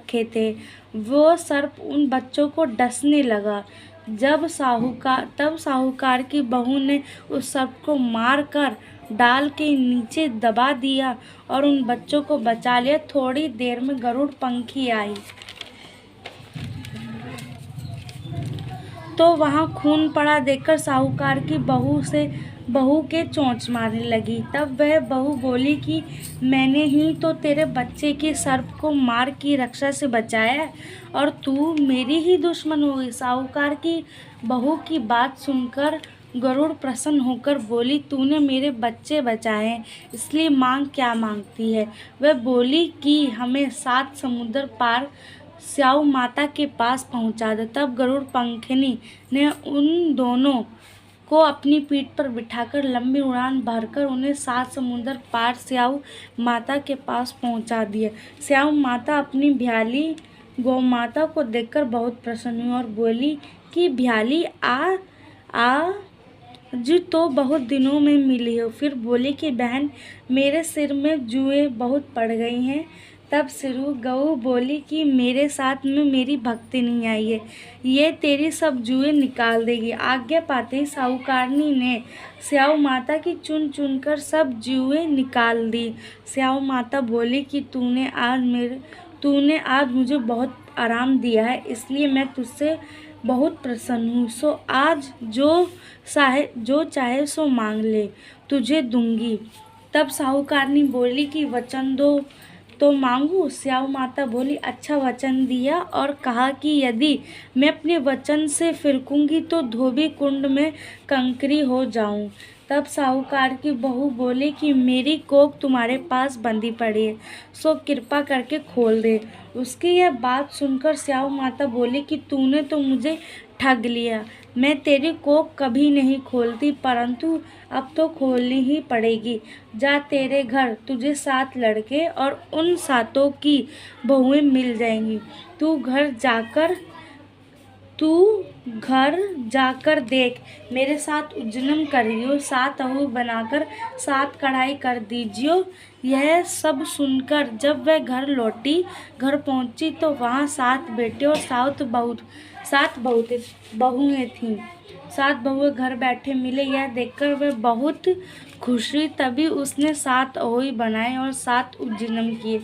रखे थे। वो सर्प उन बच्चों को डसने लगा। तब साहूकार की बहू ने उस सर्प को मार कर डाल के नीचे दबा दिया और उन बच्चों को बचा लिया। थोड़ी देर में गरुड़ पंखी आई तो वहाँ खून पड़ा देखकर साहूकार की बहू के चोंच मारने लगी। तब वह बहू बोली कि मैंने ही तो तेरे बच्चे के सर्प को मार की रक्षा से बचाया और तू मेरी ही दुश्मन हो गई। साहूकार की बहू की बात सुनकर गरुड़ प्रसन्न होकर बोली, तूने मेरे बच्चे बचाए हैं, इसलिए मांग क्या मांगती है। वह बोली कि हमें 7 समुद्र पार स्याऊ माता के पास पहुंचा दो। तब गरुड़ पंखनी ने उन दोनों को अपनी पीठ पर बिठाकर लंबी उड़ान भरकर उन्हें 7 समुद्र पार स्याऊ माता के पास पहुंचा दिया। स्याऊ माता अपनी भ्याली गौ माता को देखकर बहुत प्रसन्न हुई और बोली कि भ्याली आज तो बहुत दिनों में मिली हो। फिर बोली कि बहन, मेरे सिर में जुएं बहुत पड़ गई हैं। तब सिरू गऊ बोली कि मेरे साथ में मेरी भक्ति नहीं आई है, ये तेरी सब जुएं निकाल देगी। आज्ञा पाते ही साहूकारनी ने स्याऊ माता की चुन चुन कर सब जुएं निकाल दी। स्याऊ माता बोली कि तूने आज मुझे बहुत आराम दिया है, इसलिए मैं तुझसे बहुत प्रसन्न हूँ। सो आज जो चाहे सो मांग ले, तुझे दूंगी। तब साहूकारनी बोली कि वचन दो तो मांगू। स्याऊ माता बोली, अच्छा वचन दिया और कहा कि यदि मैं अपने वचन से फिरकूंगी तो धोबी कुंड में कंकरी हो जाऊं। तब साहूकार की बहू बोली कि मेरी कोख तुम्हारे पास बंधी पड़ी है, सो कृपा करके खोल दे। उसकी यह बात सुनकर स्याऊ माता बोली कि तूने तो मुझे ठग लिया, मैं तेरी कोख कभी नहीं खोलती, परंतु अब तो खोलनी ही पड़ेगी। जा, तेरे घर तुझे 7 लड़के और उन 7 की बहुएं मिल जाएंगी। तू घर जाकर देख, मेरे साथ उज्जनम करियो, 7 अहू बनाकर 7 कढ़ाई कर दीजियो। यह सब सुनकर जब वह घर पहुंची तो वहाँ 7 बेटे और 7 बहुएं थीं। 7 बहुएं घर बैठे मिले, यह देखकर वह बहुत खुश हुई। तभी उसने 7 अहोई बनाए और 7 उज्जनम किए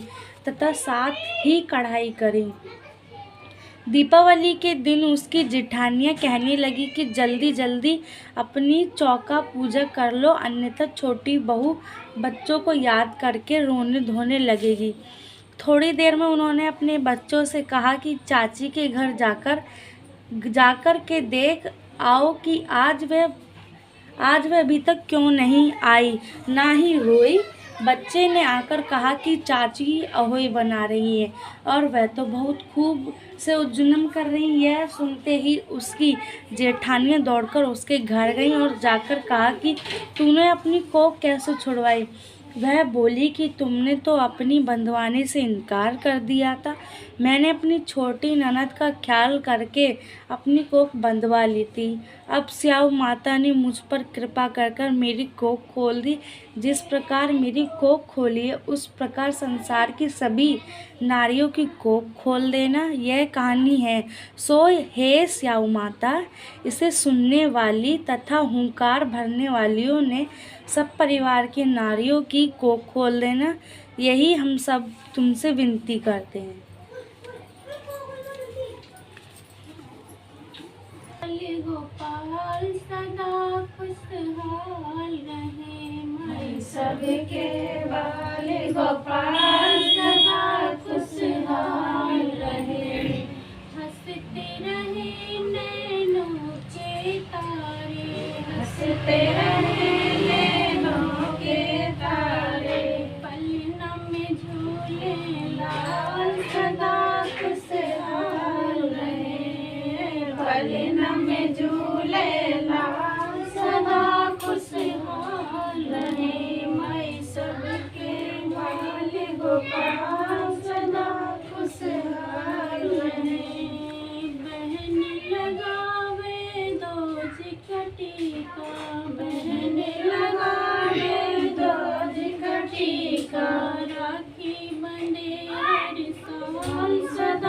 तथा 7 ही कढ़ाई करी। दीपावली के दिन उसकी जिठानियाँ कहने लगी कि जल्दी जल्दी अपनी चौका पूजा कर लो, अन्यथा छोटी बहू बच्चों को याद करके रोने धोने लगेगी। थोड़ी देर में उन्होंने अपने बच्चों से कहा कि चाची के घर जाकर के देख आओ कि आज वह अभी तक क्यों नहीं आई, ना ही रोई। बच्चे ने आकर कहा कि चाची अहोई बना रही है और वह तो बहुत खूब से उज्जनम कर रही है। सुनते ही उसकी जेठानियाँ दौड़कर उसके घर गईं और जाकर कहा कि तूने अपनी कोख कैसे छुड़वाई। वह बोली कि तुमने तो अपनी बंधवाने से इनकार कर दिया था, मैंने अपनी छोटी ननद का ख्याल करके अपनी कोख बंधवा ली थी। अब स्याऊ माता ने मुझ पर कृपा कर मेरी कोख खोल दी। जिस प्रकार मेरी कोख खोली है, उस प्रकार संसार की सभी नारियों की कोख खोल देना। यह कहानी है। सो हे स्याऊ माता, इसे सुनने वाली तथा हुंकार भरने वालियों ने सब परिवार की नारियों की कोख खोल देना, यही हम सब तुमसे विनती करते हैं। गोपाल सदा खुशहाल रहे, सबके बाल गोपाल सदा खुशहाल रहे, हंसते रहे नैनों के तारे, हंसते रहे नैनों के तारे, पलना में झूले लाल सदा खुशहाल रहे, पलना में झूले लाल सदा खुशहाल रहे, मैं सबके बाल गोपाल सदा खुशहाल रहे। बहन लगावे दोज कटीका, बहन लगावे दोज कटीका, राखी बंधे हर साल सदा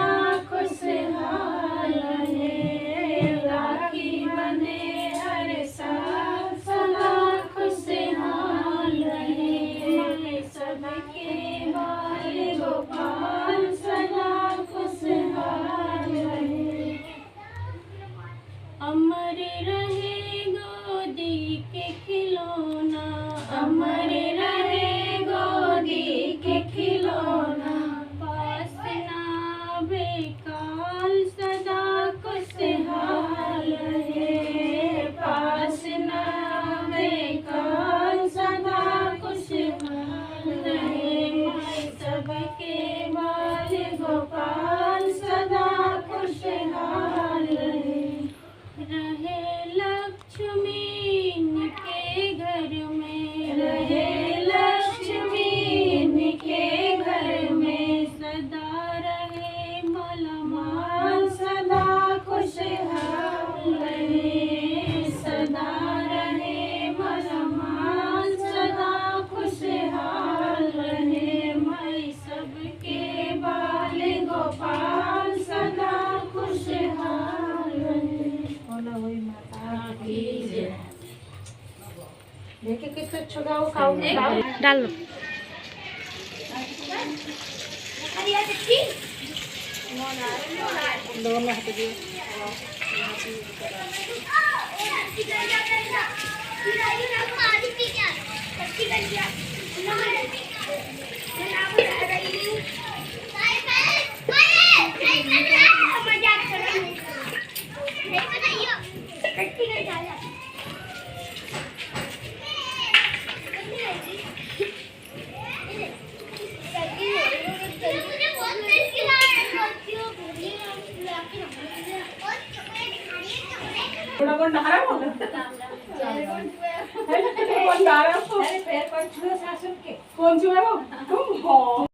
काल सदा खुशहाल रहे, पास न आवे काल सदा खुशहाल रहे, माई सबके बाल गोपाल सदा खुशहाल रहे लक्ष्मी इनके घर में, रहे लक्ष्मी इनके घर में, सदा रहे मालामाल सदा खुशहाल रहे, सदा रहे मालामाल सदा खुशहाल रहे, माई सबके बाल गोपाल सदा खुशहाल रहे। देखिए कितना छुड़ाओ खाओ डाल लो। दोनों हाथ दिए थोड़ा बहुत नहरा हो कौन छुए वो तुम हो।